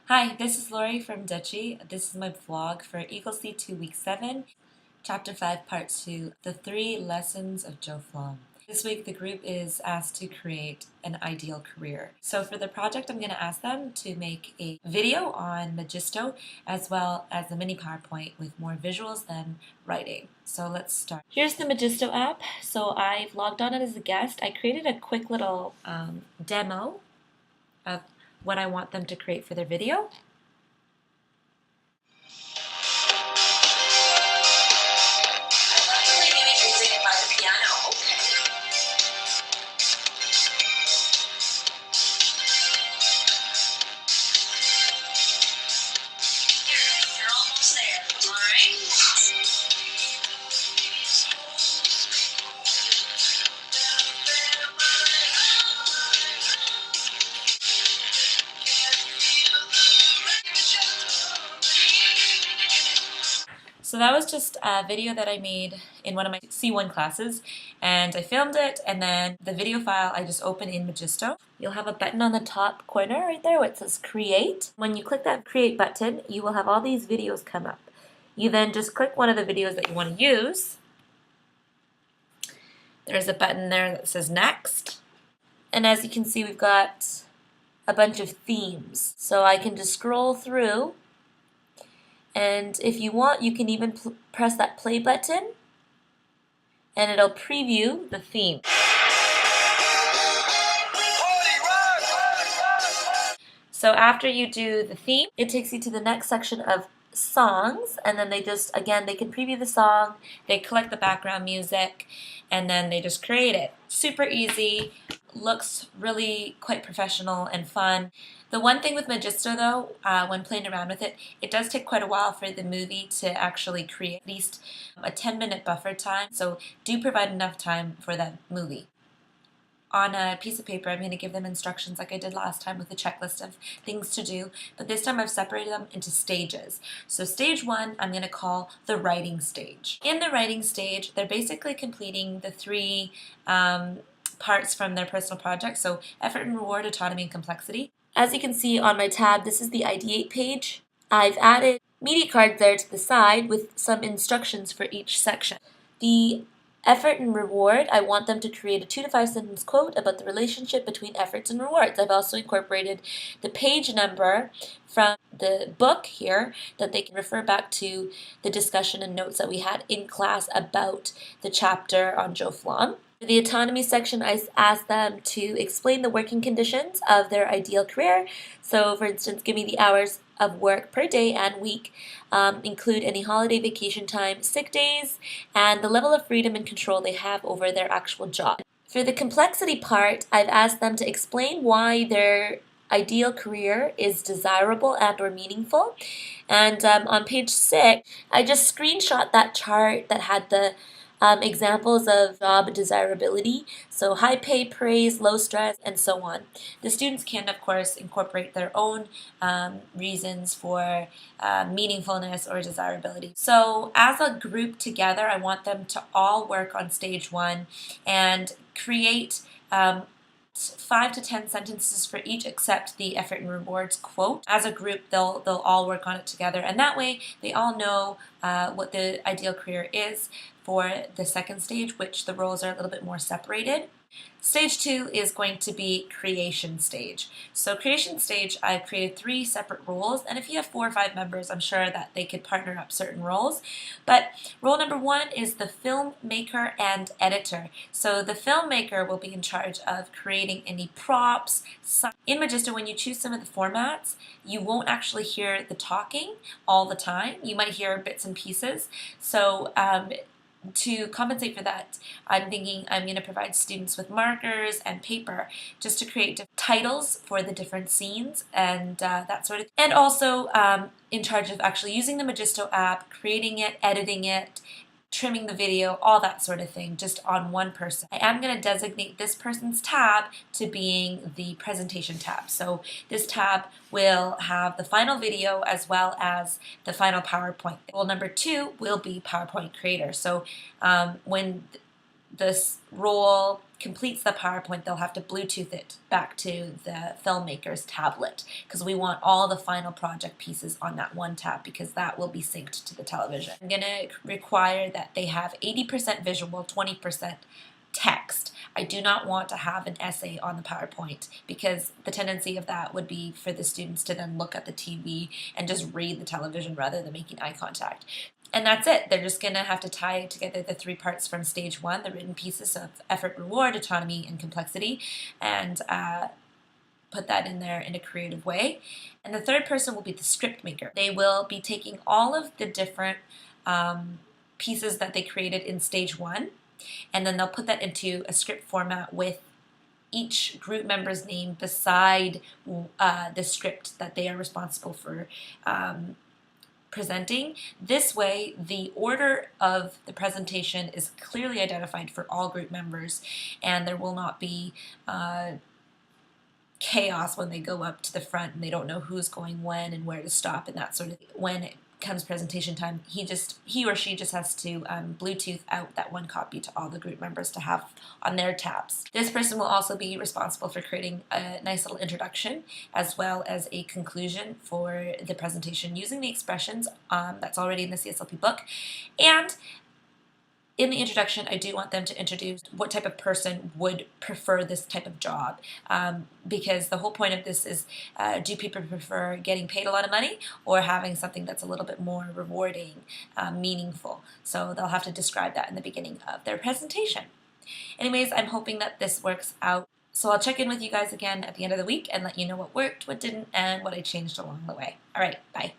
Hi, this is Laurie from Dutchy. This is my vlog for Eagle C2 Week 7, Chapter 5, Part 2, The 3 Lessons of Joe Flom. This week the group is asked to create an ideal career. So for the project I'm going to ask them to make a video on Magisto as well as a mini PowerPoint with more visuals than writing. So let's start. Here's the Magisto app. So I've logged on it as a guest. I created a quick little demo of what I want them to create for their video. So that was just a video that I made in one of my C1 classes, and I filmed it, and then the video file I just opened in Magisto. You'll have a button on the top corner right there where it says Create. When you click that Create button, you will have all these videos come up. You then just click one of the videos that you want to use. There's a button there that says Next. And as you can see, we've got a bunch of themes. So I can just scroll through. And if you want, you can even press that play button and it'll preview the theme. So after you do the theme, it takes you to the next section of songs, and then they can preview the song, they collect the background music, and then they just create it. Super easy, looks really quite professional and fun. The one thing with Magisto though, when playing around with it, it does take quite a while for the movie to actually create at least a 10-minute buffer time, so do provide enough time for that movie. On a piece of paper, I'm going to give them instructions like I did last time with a checklist of things to do, but this time I've separated them into stages. So stage 1, I'm going to call the writing stage. In the writing stage, they're basically completing the 3 parts from their personal project, so effort and reward, autonomy, and complexity. As you can see on my tab, this is the Ideate page. I've added media cards there to the side with some instructions for each section. The effort and reward, I want them to create a 2 to 5 sentence quote about the relationship between efforts and rewards. I've also incorporated the page number from the book here that they can refer back to the discussion and notes that we had in class about the chapter on Joe Flom. For the autonomy section, I asked them to explain the working conditions of their ideal career. So, for instance, give me the hours of work per day and week, include any holiday, vacation time, sick days, and the level of freedom and control they have over their actual job. For the complexity part, I've asked them to explain why their ideal career is desirable and or meaningful. And on page 6, I just screenshot that chart that had the examples of job desirability, so high pay, praise, low stress, and so on. The students can, of course, incorporate their own reasons for meaningfulness or desirability. So as a group together, I want them to all work on stage 1 and create 5 to 10 sentences for each except the effort and rewards quote. As a group, they'll all work on it together, and that way they all know what the ideal career is for the second stage, which the roles are a little bit more separated. Stage 2 is going to be creation stage. So creation stage, I've created 3 separate roles, and if you have 4 or 5 members, I'm sure that they could partner up certain roles. But role number 1 is the filmmaker and editor. So the filmmaker will be in charge of creating any props. In Magisto, when you choose some of the formats, you won't actually hear the talking all the time. You might hear bits and pieces. So to compensate for that, I'm thinking I'm going to provide students with markers and paper just to create titles for the different scenes and that sort of thing. And also in charge of actually using the Magisto app, creating it, editing it, trimming the video, all that sort of thing, just on one person. I am going to designate this person's tab to being the presentation tab. So this tab will have the final video as well as the final PowerPoint. Role number 2 will be PowerPoint creator. So when this role completes the PowerPoint, they'll have to Bluetooth it back to the filmmaker's tablet because we want all the final project pieces on that one tab because that will be synced to the television. I'm going to require that they have 80% visual, 20% text. I do not want to have an essay on the PowerPoint because the tendency of that would be for the students to then look at the TV and just read the television rather than making eye contact. And that's it. They're just going to have to tie together the 3 parts from stage 1, the written pieces of effort, reward, autonomy, and complexity, and put that in there in a creative way. And the third person will be the script maker. They will be taking all of the different pieces that they created in stage 1, and then they'll put that into a script format with each group member's name beside the script that they are responsible for presenting. This way, the order of the presentation is clearly identified for all group members, and there will not be chaos when they go up to the front and they don't know who's going when and where to stop and that sort of thing. When it comes presentation time, he or she just has to Bluetooth out that one copy to all the group members to have on their tabs. This person will also be responsible for creating a nice little introduction as well as a conclusion for the presentation using the expressions that's already in the CSLP book. And in the introduction, I do want them to introduce what type of person would prefer this type of job, because the whole point of this is, do people prefer getting paid a lot of money or having something that's a little bit more rewarding, meaningful? So they'll have to describe that in the beginning of their presentation. Anyways, I'm hoping that this works out. So I'll check in with you guys again at the end of the week and let you know what worked, what didn't, and what I changed along the way. All right, bye.